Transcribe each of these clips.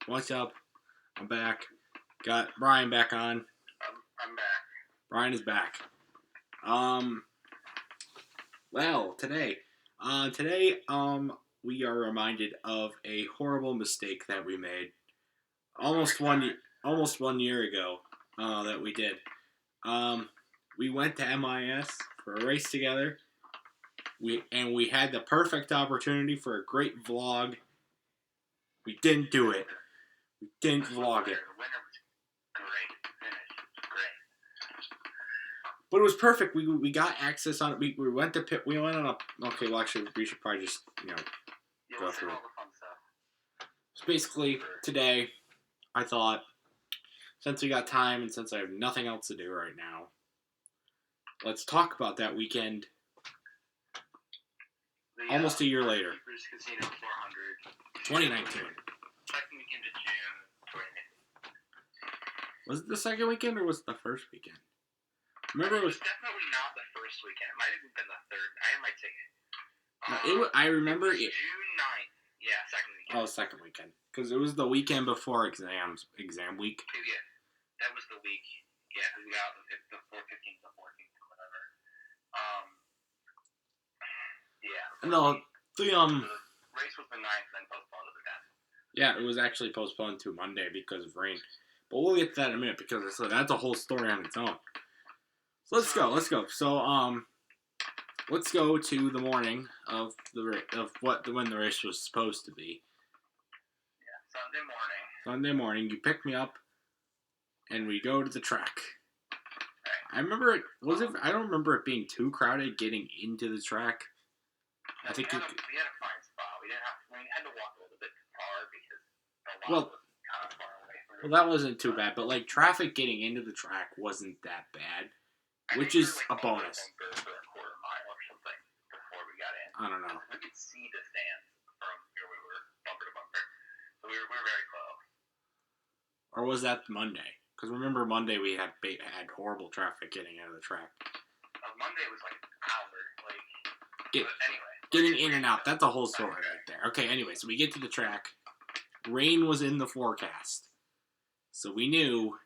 What's up? I'm back. Got Brian back on. I'm back. Brian is back. Well, today, we are reminded of a horrible mistake that we made almost almost 1 year ago. That we did. We went to MIS for a race together. We had the perfect opportunity for a great vlog. We didn't do it. We didn't vlog it. The winner was great. The finish was great. But it was perfect. We got access on it. We went to pit. We went on a. Okay, well, actually, we should probably just go through it. All the fun stuff. So basically, today, I thought, since we got time and since I have nothing else to do right now, let's talk about that weekend. Almost a year later. Keepers Casino 400. 2019. Second weekend of June 2019. Was it the second weekend or was it the first weekend? Remember, it was definitely not the first weekend. It might have been the third. I had my ticket. I remember it. June 9th. Yeah, second weekend. Oh, second weekend. Because it was the weekend before exam week. Yeah, that was the week. Yeah, we got the 15th, the 14th, or whatever. Yeah. No, the race was the 9th, then postponed to the 10th. Yeah, it was actually postponed to Monday because of rain. But we'll get to that in a minute because that's a whole story on its own. So let's go. So let's go to the morning of when the race was supposed to be. Yeah, Sunday morning. Sunday morning, you pick me up, and we go to the track. Right. I remember it. I don't remember it being too crowded getting into the track. No, we had a fine spot. We had to walk a little bit far because the lot was kind of far away from it. Well, that wasn't too bad, but like traffic getting into the track wasn't that bad, which is a bonus. For a quarter mile or something before we got in. I don't know. We could see the stands from where we were, bumper to bumper. So we were very close. Or was that Monday? Because remember Monday we had horrible traffic getting out of the track. Monday was like an hour. Anyway. Getting in and out. That's a whole story right there. Okay, anyway, so we get to the track. Rain was in the forecast. So we knew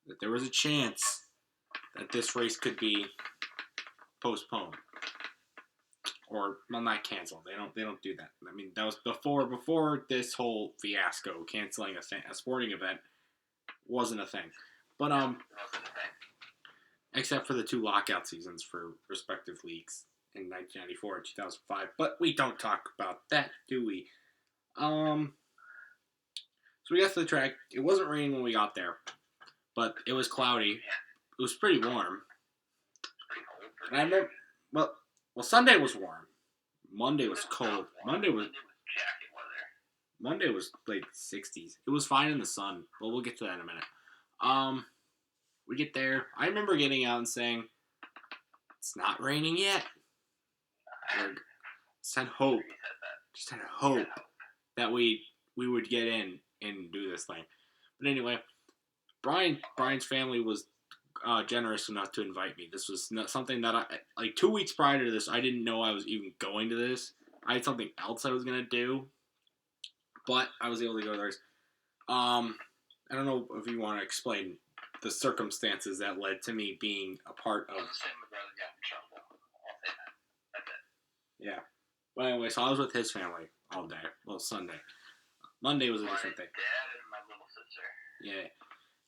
that there was a chance that this race could be postponed. Or, well, not canceled. They don't do that. I mean, that was before this whole fiasco. Canceling a sporting event wasn't a thing. But, except for the 2 lockout seasons for respective leagues in 1994 and 2005. But we don't talk about that, do we? So we got to the track. It wasn't raining when we got there, but it was cloudy. It was pretty warm. And I remember, well, Sunday was warm. Monday was cold. Monday was like 60s. It was fine in the sun, but we'll get to that in a minute. We get there. I remember getting out and saying, "It's not raining yet." Just had hope that we would get in and do this thing. But anyway, Brian's family was generous enough to invite me. This was something that 2 weeks prior to this, I didn't know I was even going to this. I had something else I was going to do, but I was able to go there. I don't know if you want to explain the circumstances that led to me being a part of... Yeah. But anyway, so I was with his family all day. Well, Sunday. Monday was a different thing. My dad and my little sister. Yeah.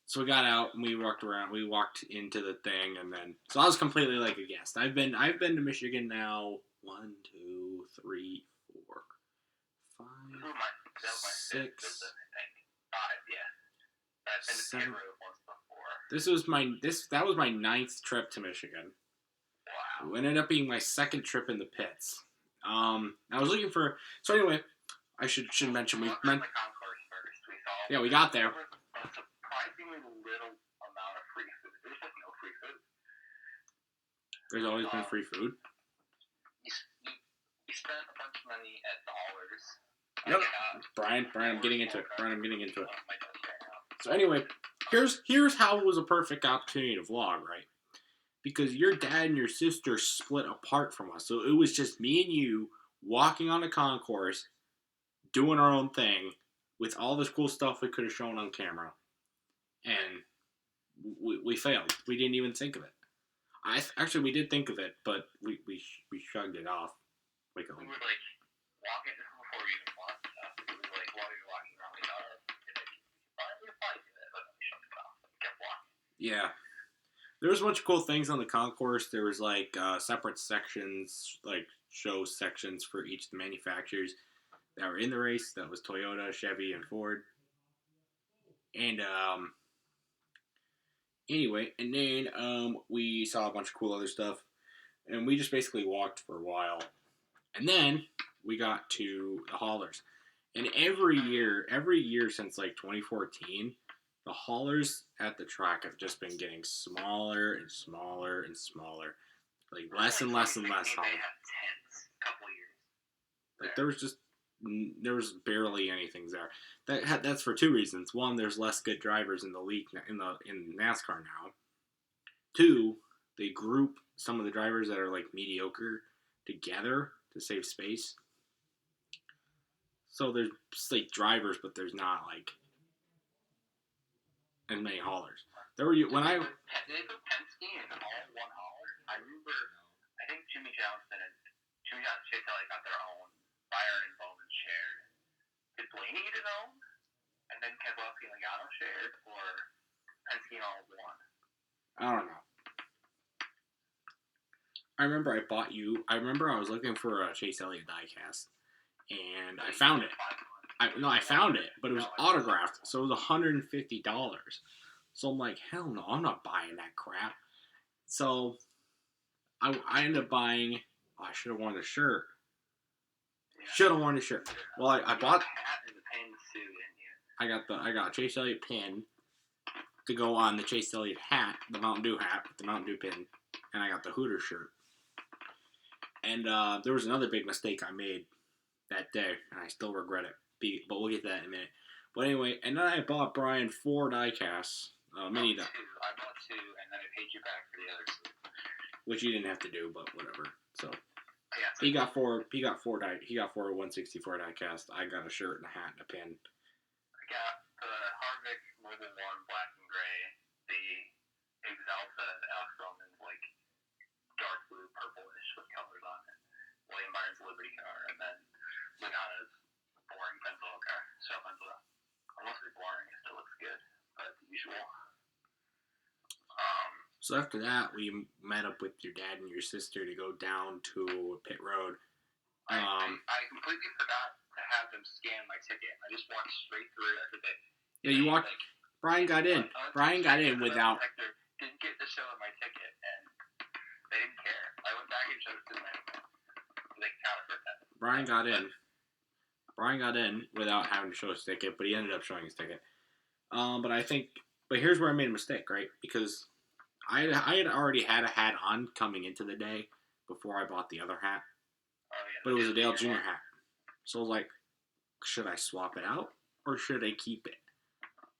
So we got out and we walked around. We walked into the thing, and then so I was completely like a guest. I've been to Michigan now 1, 2, 3, 4, 5, 6, 5. Yeah. I've been to 7. once before. That was my 9th trip to Michigan. Wow. It ended up being my 2nd trip in the pits. I was looking for. So anyway, I should mention we got there. A surprisingly little amount of free food. There's like no free food. There's always been free food. You spent a bunch of money at dollars. Yep. Brian, I'm getting into it. So anyway, here's how it was a perfect opportunity to vlog, right? Because your dad and your sister split apart from us. So it was just me and you walking on a concourse, doing our own thing, with all this cool stuff we could have shown on camera, and we failed. We didn't even think of it. Actually, we did think of it, but we shrugged it off. We were like walking before we even walked stuff. It was like while we were walking around the yard, we probably do it, but we shrugged it off. We kept walking. Yeah. There was a bunch of cool things on the concourse. There was like separate sections, like show sections for each of the manufacturers that were in the race. That was Toyota, Chevy, and Ford. And anyway, and then we saw a bunch of cool other stuff, and we just basically walked for a while. And then we got to the haulers. And every year since like 2014, the haulers at the track have just been getting smaller and smaller and smaller. Like less and less and less haulers. Like there was barely anything there. That's for two reasons. One, there's less good drivers in the league in NASCAR now. Two, they group some of the drivers that are like mediocre together to save space. So there's like drivers, but there's not like as many haulers. There were when I. Did they put Penske in all one hauler? I remember. I think Jimmy Johnson and Chase Elliott got their own. Byron and Bowman shared. Did Blaney get his own? And then Keselowski and Logano shared, or Penske and all one? I don't know. I remember I was looking for a Chase Elliott diecast, and I found it. I found it, but it was autographed, so it was $150. So I'm like, hell no, I'm not buying that crap. So I ended up buying. Oh, I should have worn the shirt. Should have worn the shirt. Well, I bought. I got a Chase Elliott pin to go on the Chase Elliott hat, the Mountain Dew hat with the Mountain Dew pin, and I got the Hooters shirt. And there was another big mistake I made that day, and I still regret it. But we'll get to that in a minute. But anyway, and then I bought Brian 4 diecasts, mini die. I bought 2, and then I paid you back for the other 2. Which you didn't have to do, but whatever. So yeah, he got 164 diecast. I got a shirt and a hat and a pin. I got the Harvick Mobile 1 black and gray, the Exalta and Alex Roman's like dark blue purplish with colors on it, William Byron's Liberty car, and then Logano's boring Penzola car. So Penzola, almost boring, it still looks good, but the usual. So after that, we met up with your dad and your sister to go down to pit road. I completely forgot to have them scan my ticket. I just walked straight through it. Yeah, you walked. Brian got in. Brian got in without. Didn't get to show them my ticket, and they didn't care. I went back and showed it to them. They counted for that. Brian got in. Brian got in without having to show his ticket, but he ended up showing his ticket. But here's where I made a mistake, right? Because I had already had a hat on coming into the day before I bought the other hat. Oh, yeah. But it was a Dale Jr. hat. So I was like, should I swap it out or should I keep it?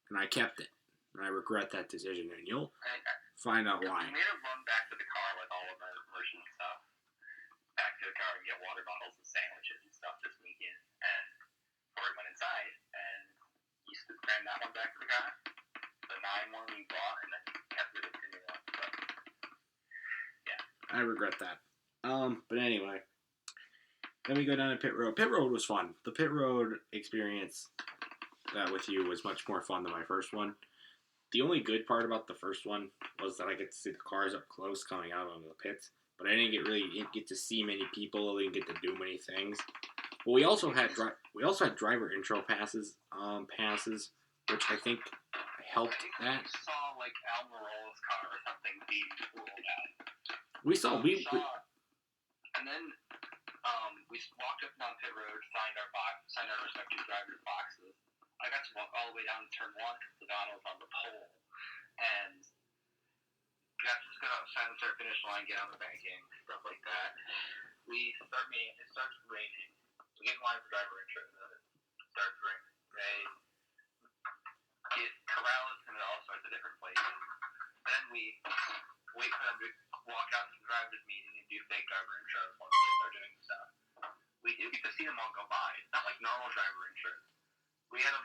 And I kept it. And I regret that decision, and you'll find out why. We made a run back to the car with all of our merchant stuff. Back to the car and get water bottles and sandwiches and stuff this weekend. And Ford went inside and used to cram that one back to the car. The 9 one we bought and then kept it with the new one. But yeah. I regret that. But anyway. Then we go down to pit road. Pit road was fun. The pit road experience with you was much more fun than my first one. The only good part about the first one was that I get to see the cars up close coming out of the pits. But I didn't get to see many people. I didn't get to do many things. But we also had driver intro passes, which I think helped that. We saw like Almirola's car or something being rolled out. And then we walked up and down pit road, signed our respective drivers' boxes. I got to walk all the way down to turn 1 because Logano was on the pole, and got to go outside the start finish line, get on the banking, stuff like that. It starts raining. We get in line for driver intro, it starts raining. They get Corrales, and it all starts at different places. Then we wait for them to walk out to the driver's meeting and do fake driver intros once they start doing stuff. We do get to see them all go by. It's not like normal driver intros. We had them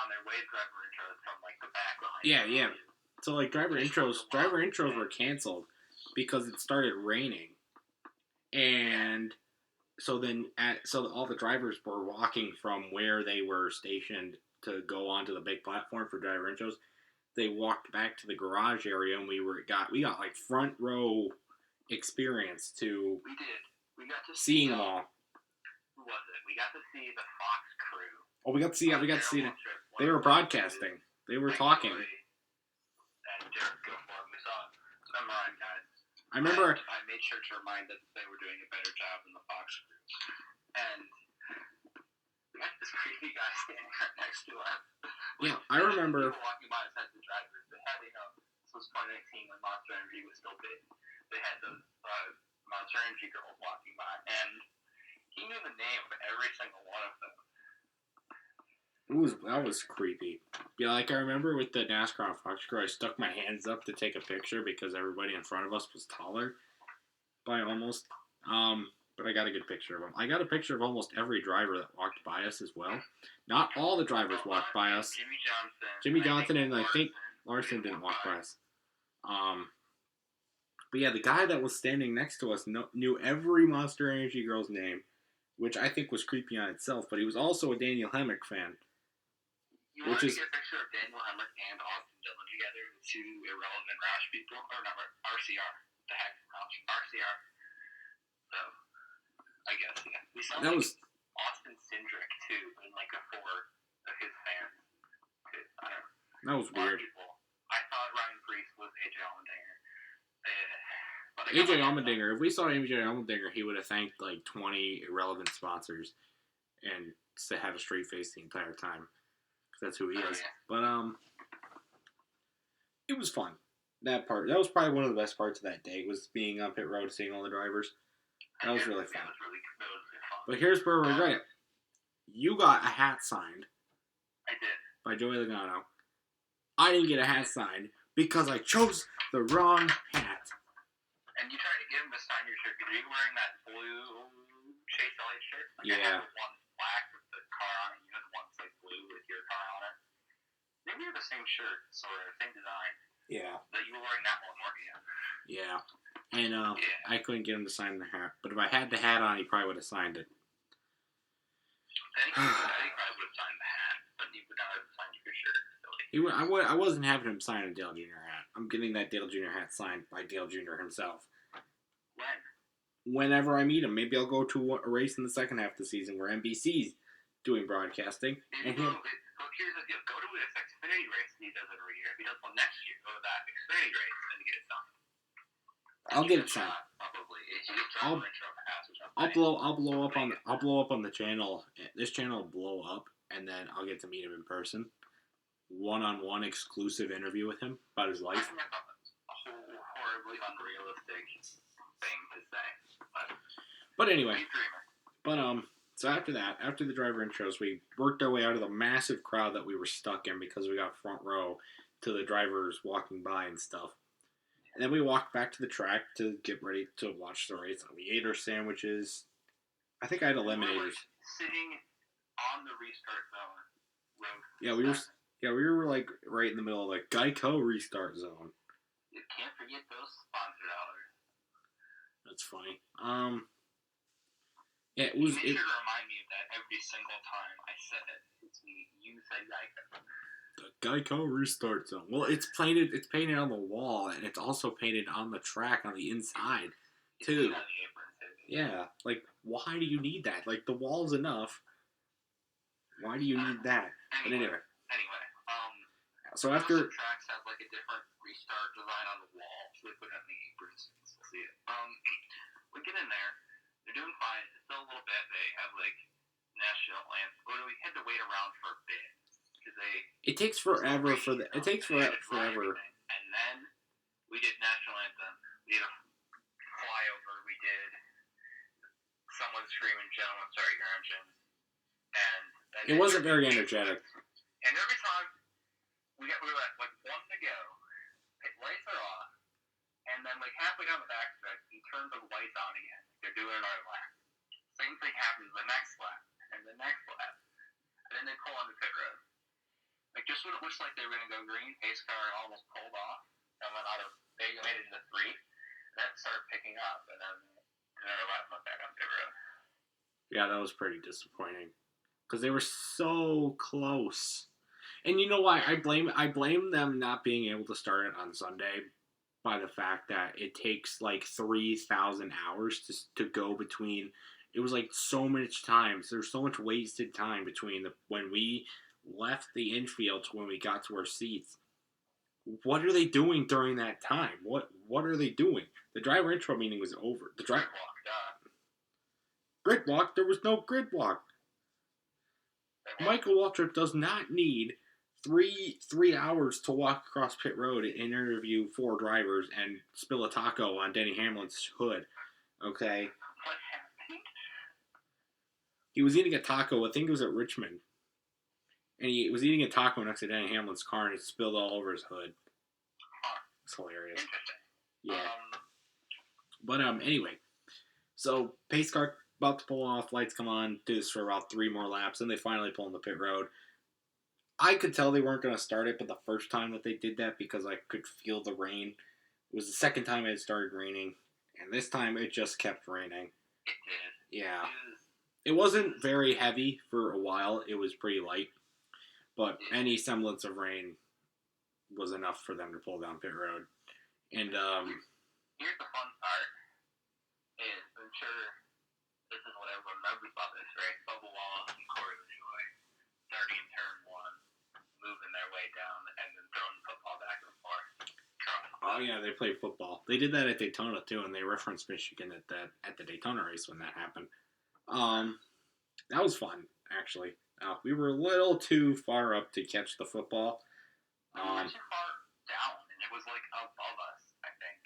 their wave driver intros from like the back behind. Yeah, yeah. So like driver intros were canceled because it started raining, and so all the drivers were walking from where they were stationed to go onto the big platform for driver intros. They walked back to the garage area, and we got like front row experience to We did. We got to seeing them all. Who was it? We got to see the Fox crew. Oh, we got to see them. They were broadcasting. They were talking. And Derek Gilmore. We saw some ride guys. I remember. I made sure to remind that they were doing a better job than the Fox crew. And we had this creepy guy standing right next to us. Yeah, I remember. People walking by us as the drivers. They had, this was 2019 when Monster Energy was still big. They had those Monster Energy girls walking by, and he knew the name of every single one of them. That was creepy. Yeah, like I remember with the NASCAR Fox crew, I stuck my hands up to take a picture because everybody in front of us was taller by almost. But I got a good picture of them. I got a picture of almost every driver that walked by us as well. Not all the drivers walked by us. Jimmy Johnson and I think Larson didn't walk by us. But yeah, the guy that was standing next to us knew every Monster Energy girl's name, which I think was creepy on itself. But he was also a Daniel Hemrick fan. You wanted to get a picture of Daniel Hemrick and Austin Dillon together, the two irrelevant Roush people, or not RCR. The heck, RCR. So, I guess yeah. We saw Austin Cindric too, in like a four of his fans. I don't know. That was weird. People. I thought Ryan Preece was AJ Allmendinger. AJ Allmendinger. If we saw AJ Allmendinger, he would have thanked like 20 irrelevant sponsors and had a straight face the entire time. That's who he is. Yeah. But it was fun. That was probably one of the best parts of that day, was being on pit road, seeing all the drivers. That was really fun. That was really fun. But here's where we regret it. You got a hat signed. I did. By Joey Logano. I didn't get a hat signed because I chose the wrong hat. And you tried to get him to sign your shirt because you were wearing that blue Chase Elliott shirt. Like yeah. I had one black with the car on it. You had one like blue with your car on it. Maybe you have the same shirt, sort of, same design. Yeah. But you were wearing that one, weren't you? Yeah. And I couldn't get him to sign the hat. But if I had the hat on, he probably would have signed it. I think probably would have signed the hat, but he would not have signed your shirt. I wasn't having him sign a Dale Jr. hat. I'm getting that Dale Jr. hat signed by Dale Jr. himself. When? Whenever I meet him. Maybe I'll go to a race in the second half of the season where NBC's doing broadcasting. Here's the deal. Go to this Xfinity race he does every year. If he does one next year, go to that Xfinity race and get it signed. I'll get it signed. Probably. I'll blow up on the channel. This channel will blow up, and then I'll get to meet him in person. One-on-one exclusive interview with him about his life. I think that's a horribly unrealistic thing to say. But anyway. So after the driver intros, we worked our way out of the massive crowd that we were stuck in because we got front row to the drivers walking by and stuff. And then we walked back to the track to get ready to watch the race. We ate our sandwiches. I think I had eliminators. Sitting on the restart zone road. Yeah, we were like right in the middle of the Geico restart zone. You can't forget those sponsor dollars. That's funny. Yeah, it was. You make sure to remind me of that every single time I said it. You said Geico. The Geico restart zone. Well, it's painted on the wall, and it's also painted on the track on the inside too. On the apron, too. Yeah, like why do you need that? Like the wall's enough. Why do you need that? But anyway. So after tracks have like a different restart design on the wall, so they put it on the aprons. We'll see it. We get in there. They're doing fine. It's still a little bit. They have like national anthem. We had to wait around for a bit because it takes forever it takes forever. And then we did national anthem. We did a flyover. We did someone screaming, "Gentlemen, start your engines." And it wasn't very energetic. And every time we were like one to go, his lights are off, and then like halfway down the backstretch, he turns the lights on again. They're doing another lap. Same thing happens the next lap, and the next lap, and then they pull on the pit road. when it looks like they were going to go green, pace car almost pulled off, and then they made it into 3. And then it started picking up, and then another lap went back on pit road. Yeah, that was pretty disappointing because they were so close. And you know why? I blame them not being able to start it on Sunday by the fact that it takes like 3,000 hours to go between. It was like so much time. There's so much wasted time between when we left the infield to when we got to our seats. What are they doing during that time? What are they doing? The driver intro meeting was over. The driver grid walk. There was no grid walk. Michael Waltrip does not need three hours to walk across pit road and interview 4 drivers and spill a taco on Denny Hamlin's hood. Okay. What happened? He was eating a taco. I think it was at Richmond. And he was eating a taco next to Denny Hamlin's car, and it spilled all over his hood. It's hilarious. Interesting. Yeah. But anyway, so pace car about to pull off, lights come on, do this for about 3 more laps, and they finally pull in the pit road. I could tell they weren't going to start it, but the first time that they did that, because I could feel the rain, it was the second time it had started raining, and this time it just kept raining. It did. Yeah. It wasn't very heavy for a while. It was pretty light. But any semblance of rain was enough for them to pull down pit road. And, here's the fun part, is I'm sure this is what everyone remembers about this race. Bubba Wallace and Corey LaJoy starting in turn 1, moving their way down, and then throwing the football back and forth. Oh yeah, they played football. They did that at Daytona too, and they referenced Michigan at the Daytona race when that happened. That was fun, actually. We were a little too far up to catch the football. We were too far down, and it was like above us, I think.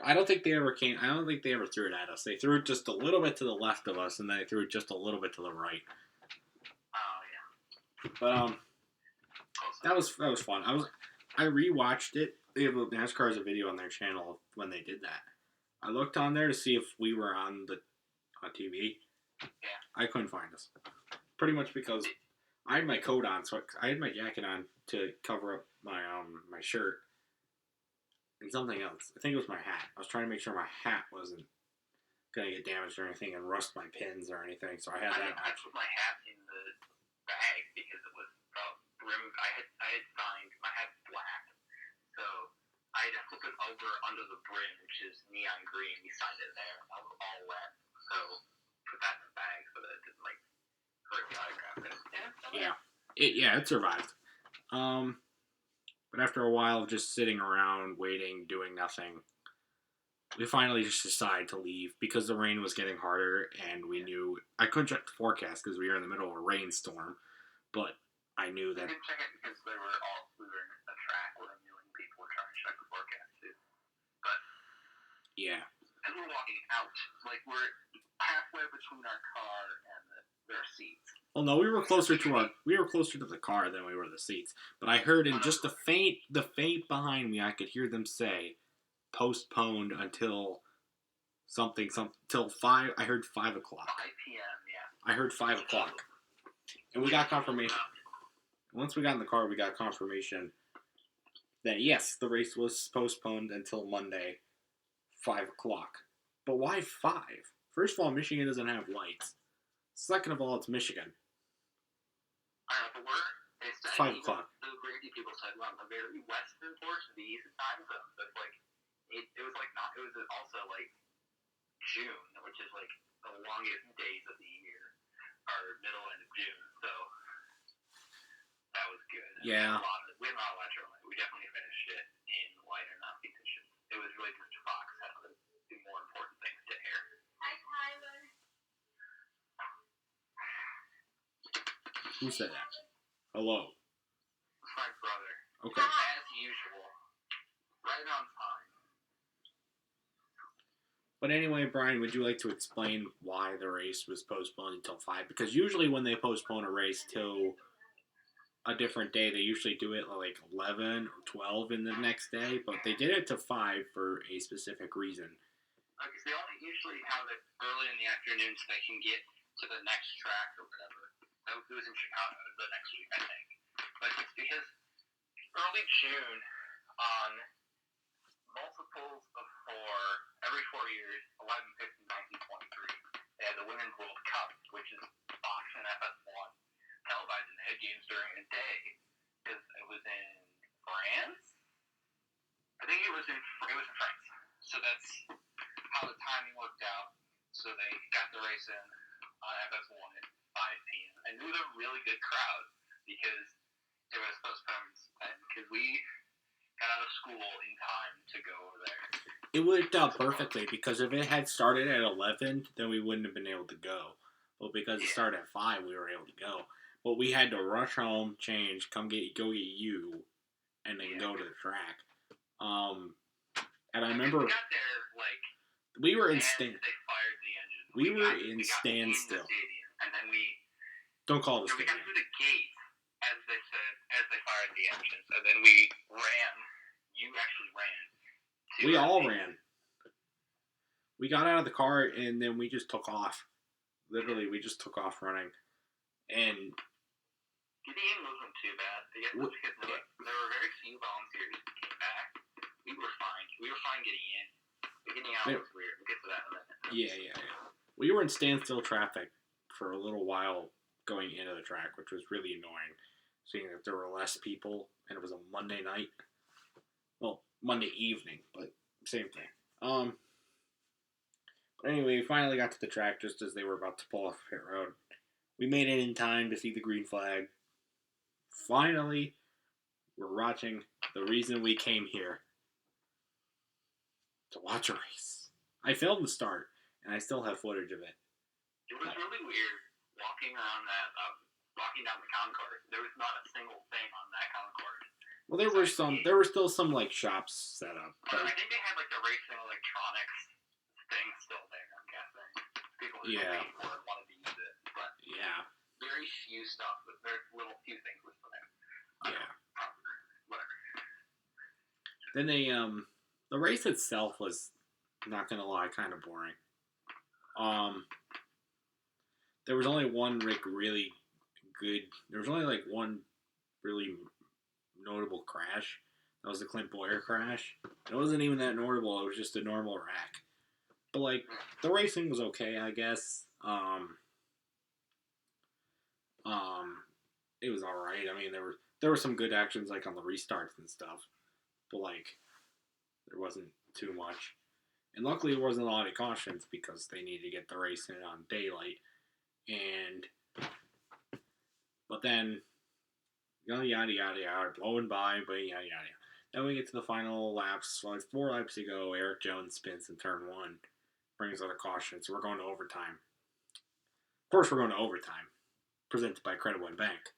I don't think they ever threw it at us. They threw it just a little bit to the left of us, and then they threw it just a little bit to the right. Oh yeah. But that was fun. I rewatched it. They have NASCAR has a video on their channel when they did that. I looked on there to see if we were on TV. Yeah. I couldn't find us. Pretty much because I had my coat on, so I had my jacket on to cover up my shirt and something else. I think it was my hat. I was trying to make sure my hat wasn't gonna get damaged or anything and rust my pins or anything. So I had that I put my hat in the bag because it was rimmed. I had signed my hat's black, so I had to flip it over under the brim, which is neon green. We signed it there. I was all wet, so put that in the bag so that it didn't like hurt the autograph. It survived. But after a while of just sitting around, waiting, doing nothing, we finally just decided to leave because the rain was getting harder, and we knew I couldn't check the forecast because we were in the middle of a rainstorm. But I knew that. I didn't check it because we were in a track where I knew people were trying to check the forecast too. But Yeah. as we're walking out, like we're halfway between our car and their seats. Well, no, we were closer to the car than we were the seats. But I heard in just the faint behind me, I could hear them say, postponed until till 5. I heard 5 o'clock. 5 p.m. Yeah. I heard 5 o'clock, and we got confirmation. Once we got in the car, we got confirmation that yes, the race was postponed until Monday, 5 o'clock. But why 5? First of all, Michigan doesn't have lights. Second of all, it's Michigan. I don't know, but they said 5 o'clock. The Brady people said, well, the very western portion of the Eastern time zone. So it's like, it was like not, it was also like June, which is like the longest days of the year, or middle end of June. So that was good. Yeah. We had a lot of electrolyte. We definitely finished it in light enough because it was really just Fox had to do more important things to air. Hi, Tyler. Who said that? Hello. It's my brother. Okay. As usual. Right on time. But anyway, Brian, would you like to explain why the race was postponed until 5? Because usually when they postpone a race till a different day, they usually do it like 11 or 12 in the next day, but they did it to 5 for a specific reason. Because they only usually have it early in the afternoon so they can get to the next track or whatever. It was in Chicago the next week, I think. But it's because early June on multiples of four, every 4 years, 11, 15, 19, 23. They had the Women's World Cup, which is Fox and FS1 televising. They had games during the day because it was in France. I think it was in France. So that's how the timing worked out. So they got the race in on FS1 at 5 p.m. And it was a really good crowd because it was postponed because we got out of school in time to go over there. It worked out perfectly because if it had started at 11, then we wouldn't have been able to go. But because it started at 5, we were able to go. But we had to rush home, change, go get you, and then go to the track. And I remember we got there we were in they fired the engine. We were in standstill. And then we don't call it a stadium. We got through the gate as they fired the engines, and then we ran. You actually ran. We all ran. We got out of the car and then we just took off. Literally, we just took off running. And Gideon wasn't too bad. Because there were very few volunteers who came back. We were fine. We were fine getting in. But getting out was weird. We'll get to that in a minute. Yeah. We were in standstill traffic for a little while going into the track, which was really annoying. Seeing that there were less people and it was a Monday night. Well, Monday evening, but same thing. But anyway, we finally got to the track just as they were about to pull off pit road. We made it in time to see the green flag. Finally, we're watching the reason we came here. To watch a race. I filmed the start, and I still have footage of it. It was really weird walking around walking down the concourse. There was not a single thing on that concourse. Well, there were still some shops set up. I think they had the racing electronics thing still there. I'm guessing people who paid for it wanted to use it, but very few stuff. But very little few things was for them. Whatever. Then the race itself was, not gonna lie, kind of boring. There was only one really good. There was only one really notable crash. That was the Clint Boyer crash. It wasn't even that notable. It was just a normal wreck. But the racing was okay, I guess. It was all right. I mean, there were some good actions on the restarts and stuff, but there wasn't too much. And luckily, there wasn't a lot of cautions because they needed to get the race in on daylight. But then, yada yada yada, blowing by, but yada yada. Then we get to the final laps. Well, it's 4 laps to go. Eric Jones spins in turn 1, brings out a caution. So we're going to overtime. Of course, we're going to overtime. Presented by Credit One Bank.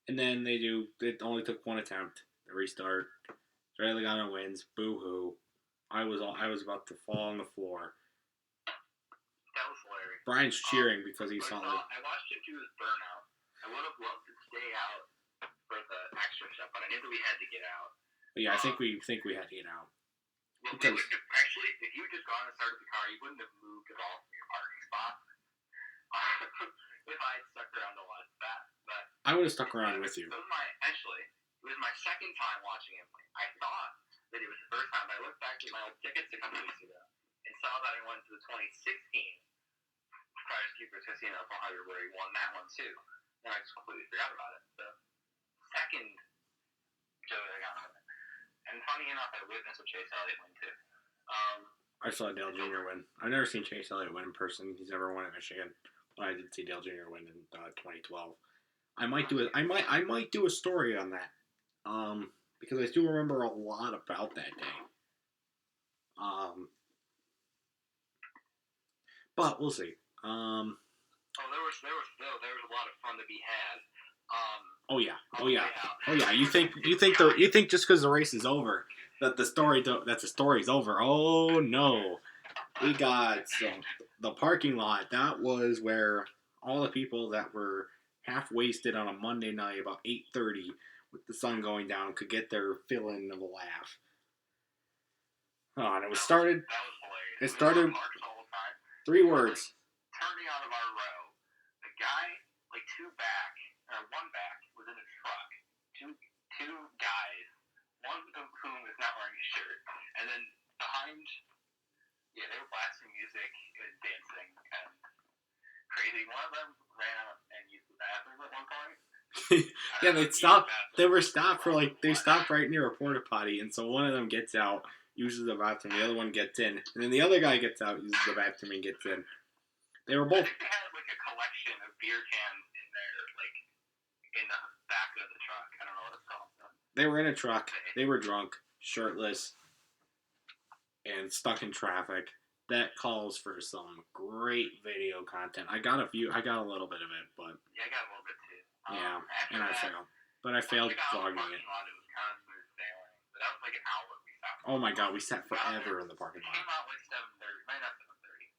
And then it only took one attempt. The restart. Ray Logano wins. Boo hoo. I was about to fall on the floor. That was hilarious. Brian's cheering because he saw I watched him do his burnout. I would have loved to stay out for the extra stuff, but I knew that we had to get out. But yeah, I think we had to get out. Well, actually, if you had just gone and started the car, you wouldn't have moved at all from your parking spot. If I had stuck around to watch that, but I would have stuck around with you. It was my second time watching him play. I thought that it was the first time. I looked back at my old tickets a couple weeks ago and saw that I went to the 2016 Friars Keepers Casino at Hollywood where he won that one too. And I just completely forgot about it. The second Joey Logano win. And funny enough, I witnessed a Chase Elliott win too. I saw Dale Jr. win. I've never seen Chase Elliott win in person. He's never won at Michigan. But I did see Dale Jr. win in 2012. I might do a story on that. Because I still remember a lot about that day. But we'll see. There was a lot of fun to be had. Oh yeah. You think just because the race is over that the story's over? Oh no. We got the parking lot. That was where all the people that were half wasted on a Monday night about 8:30 with the sun going down could get their fill-in of a laugh. And it started. That was hilarious. It started. We were all the time. 3 words. Turning out of our row, the guy one back was in a truck. Two guys, one of whom is not wearing a shirt, and then behind, they were blasting music and dancing and crazy. One of them ran out and used the bathroom at one point. Yeah, they stopped. They were stopped for they stopped right near a porta potty, and so one of them gets out, uses the bathroom, the other one gets in, and then the other guy gets out, uses the bathroom, and gets in. They were both. I think they had like a collection of beer cans in there, like in the back of the truck. I don't know what it's called. They were in a truck. They were drunk, shirtless, and stuck in traffic. That calls for some great video content. I got a little bit of it, but yeah, I got a little bit too. Yeah, and I failed. But I failed vlogging it. It was kind of smooth sailing, but that was like an hour we sat. Oh my god, we sat forever in the parking lot. Came out like 7:30, maybe not 7:30.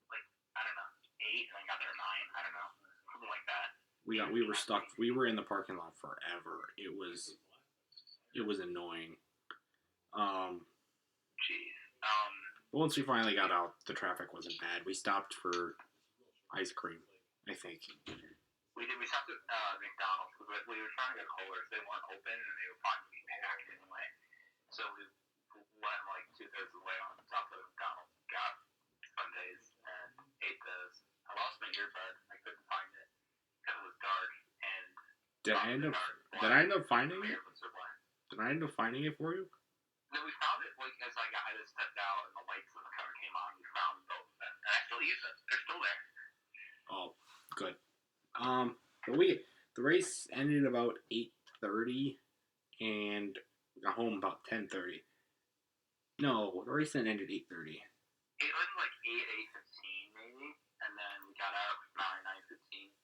Like I don't know, 8, and I got there at 9. I don't know, something like that. We were stuck. We were in the parking lot forever. It was annoying. Jeez. But once we finally got out, the traffic wasn't bad. We stopped for ice cream, I think. We stopped at McDonald's because we were trying to get coolers. They weren't open and they were probably packed anyway. So we went like 2/3 of the way on top of McDonald's, got Sundays, and ate those. I lost my earbud. I couldn't find it because it was dark. And Did I end up finding it? Did I end up finding it for you? No, we found it like as I just stepped out and the lights in the car came on. We found both of them, and I still use them. They're still there. Oh, good. But the race ended about 8:30, and we got home about 10:30. No, the race didn't end at 8:30. It was like 8:15 maybe, and then we got out at 9:15.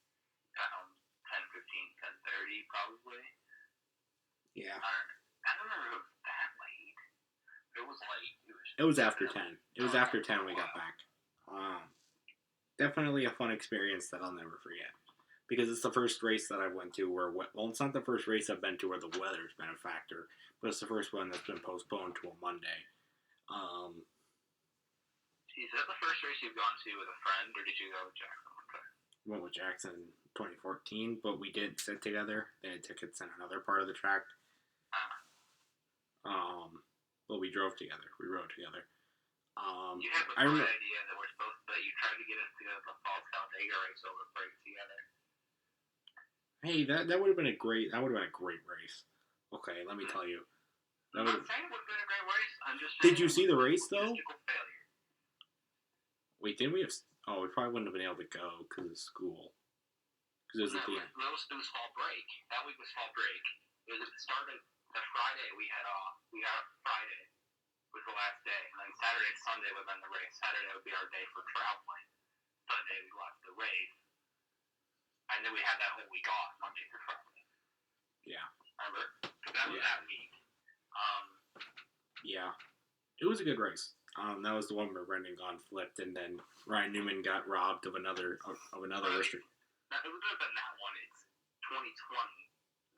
Got home 10:15, 10:30 probably. Yeah. I don't remember if it was that late. It was late. It was after 10. It was after 10 we got back. Definitely a fun experience that I'll never forget. Because it's the first race that I went to where, well, it's not the first race I've been to where the weather's been a factor, but it's the first one that's been postponed to a Monday. Is that the first race you've gone to with a friend, or did you go with Jackson? Okay. Went with Jackson in 2014, but we didn't sit together. They had tickets in another part of the track. But we drove together. We rode together. You had the bright idea that you tried to get us to go to the Fall Talladega race over break together. Hey, that would have been a great race. Okay, let me tell you. I'm not saying it would have been a great race. I'm just saying. Did you see the race though? Wait, didn't we have? Oh, we probably wouldn't have been able to go because of school. Because it was at the end. It was fall break. That week was fall break. It was at the start of the Friday we had off. We got off Friday was the last day, and then Saturday and Sunday would have been the race. Saturday would be our day for traveling. Sunday we left the race, and then we had that whole week off, Monday through Friday. Yeah. Remember? That was that week. Yeah. It was a good race. That was the one where Brendan Gaughan flipped, and then Ryan Newman got robbed of another restriction. It would have been that one. It's 2020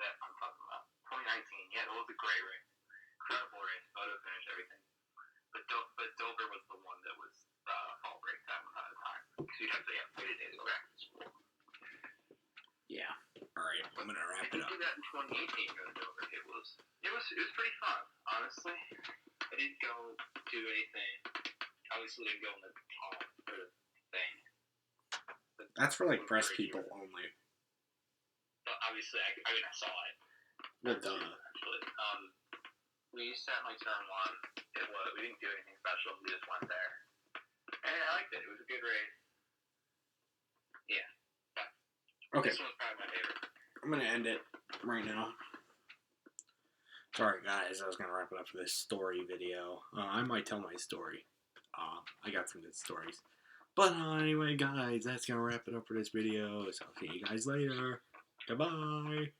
that I'm talking about. 2019. Yeah, it was a great race. Incredible race. Photo finish, everything. But Dover was the one that was fall break time without a time. Because you'd have to wait a day to go back to school. Yeah. All right. I'm gonna wrap it up. I did that in 2018. Go to Dover. It was pretty fun, honestly. I didn't go do anything. Obviously, didn't go in the top or thing. That's for like press people only. But obviously, I mean, I saw it. Well, duh. Actually, we sat my turn one. We didn't do anything special. We just went there, and I liked it. It was a good race. Yeah. Okay. This one's probably my favorite. I'm gonna end it right now. Sorry guys, I was gonna wrap it up for this story video. I might tell my story. I got some good stories. But anyway guys, that's gonna wrap it up for this video. So I'll see you guys later. Goodbye.